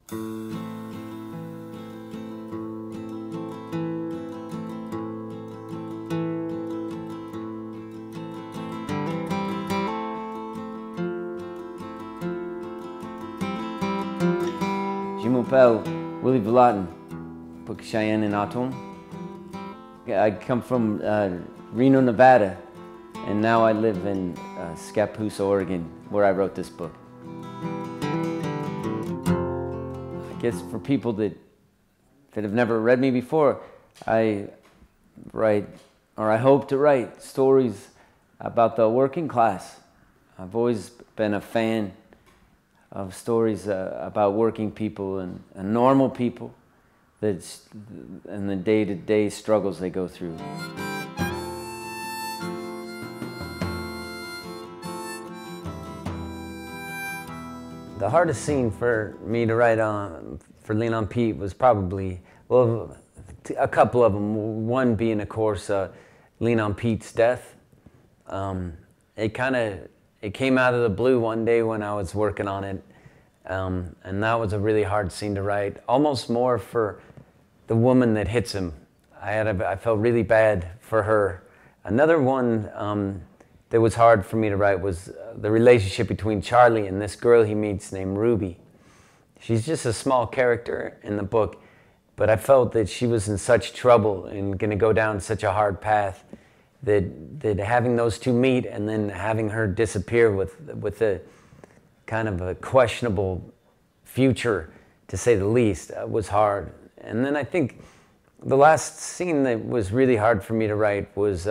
Je m'appelle Willy Vlautin, pour Cheyenne and Atom. I come from Reno, Nevada, and now I live in Scappoose, Oregon, where I wrote this book. I guess for people that have never read me before, I write, or I hope to write, stories about the working class. I've always been a fan of stories about working people and normal people and the day-to-day struggles they go through. The hardest scene for me to write on, for Lean on Pete, was probably, well, a couple of them. One being, of course, Lean on Pete's death. It came out of the blue one day when I was working on it, and that was a really hard scene to write, almost more for the woman that hits him. I felt really bad for her. Another one that was hard for me to write was the relationship between Charlie and this girl he meets named Ruby. She's just a small character in the book, but I felt that she was in such trouble and going to go down such a hard path that having those two meet and then having her disappear with a kind of a questionable future, to say the least, was hard. And then I think the last scene that was really hard for me to write was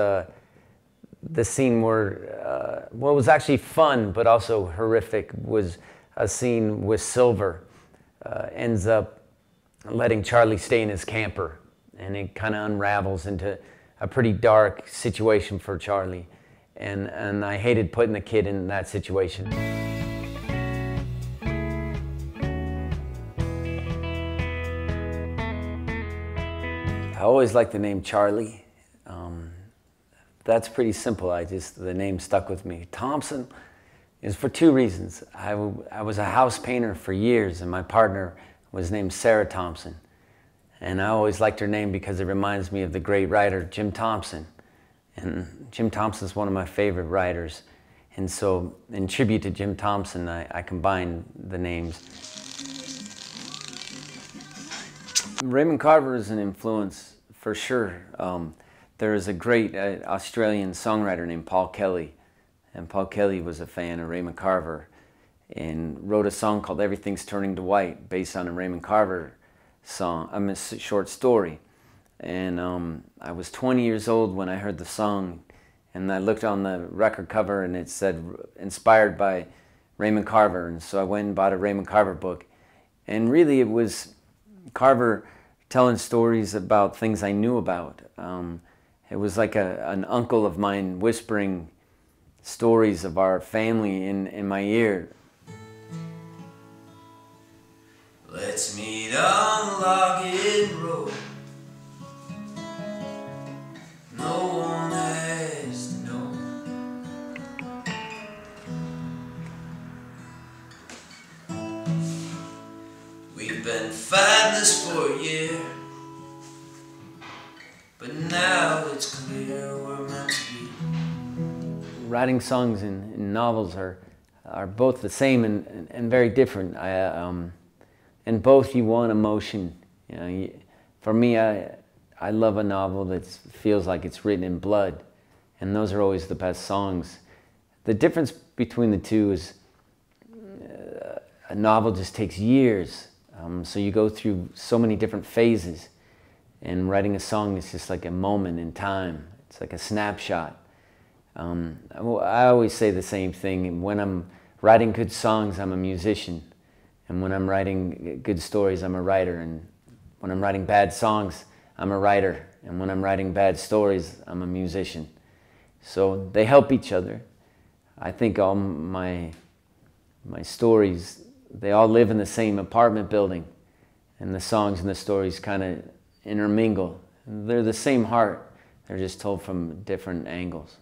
the scene where, well, it was actually fun but also horrific, was a scene with Silver. Ends up letting Charlie stay in his camper, and it kind of unravels into a pretty dark situation for Charlie, and I hated putting the kid in that situation. I always liked the name Charlie. That's pretty simple. The name stuck with me. Thompson is for two reasons. I was a house painter for years, and my partner was named Sarah Thompson. And I always liked her name because it reminds me of the great writer Jim Thompson. And Jim Thompson's one of my favorite writers. And so, in tribute to Jim Thompson, I combined the names. Raymond Carver is an influence, for sure. There is a great Australian songwriter named Paul Kelly. And Paul Kelly was a fan of Raymond Carver and wrote a song called Everything's Turning to White, based on a Raymond Carver song, a short story. And I was 20 years old when I heard the song, and I looked on the record cover and it said inspired by Raymond Carver, and so I went and bought a Raymond Carver book. And really it was Carver telling stories about things I knew about. It was like an uncle of mine whispering stories of our family in my ear. Let's meet on the logging road. No one has to know. We've been fighting this for a year, but now it's clear we're meant to be. Writing songs and novels are both the same and very different. In both you want emotion. You know, for me, I love a novel that feels like it's written in blood, and those are always the best songs. The difference between the two is a novel just takes years, so you go through so many different phases, and writing a song is just like a moment in time. It's like a snapshot. I always say the same thing. When I'm writing good songs, I'm a musician. And when I'm writing good stories, I'm a writer. And when I'm writing bad songs, I'm a writer. And when I'm writing bad stories, I'm a musician. So they help each other. I think all my stories, they all live in the same apartment building. And the songs and the stories kind of intermingle. They're the same heart. They're just told from different angles.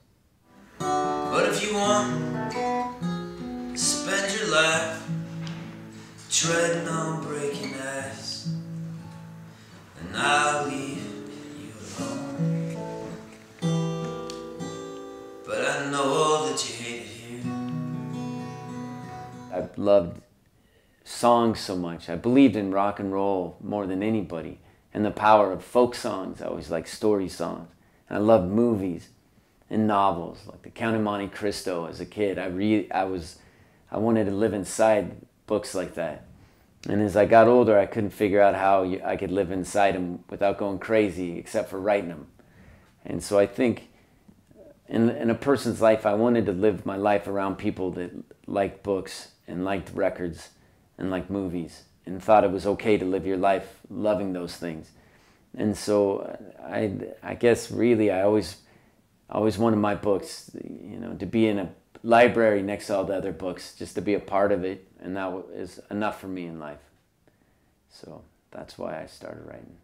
But if you want to spend your life treading on breaking ice, and I'll leave you alone. But I know that you hate it here. I loved songs so much. I believed in rock and roll more than anybody, and the power of folk songs. I always liked story songs. And I loved movies and novels, like The Count of Monte Cristo as a kid. I wanted to live inside books like that. And as I got older, I couldn't figure out how I could live inside them without going crazy, except for writing them. And so I think in a person's life, I wanted to live my life around people that liked books and liked records and liked movies and thought it was okay to live your life loving those things. And so I guess really I always wanted my books, you know, to be in a library next to all the other books, just to be a part of it, and that is enough for me in life. So that's why I started writing.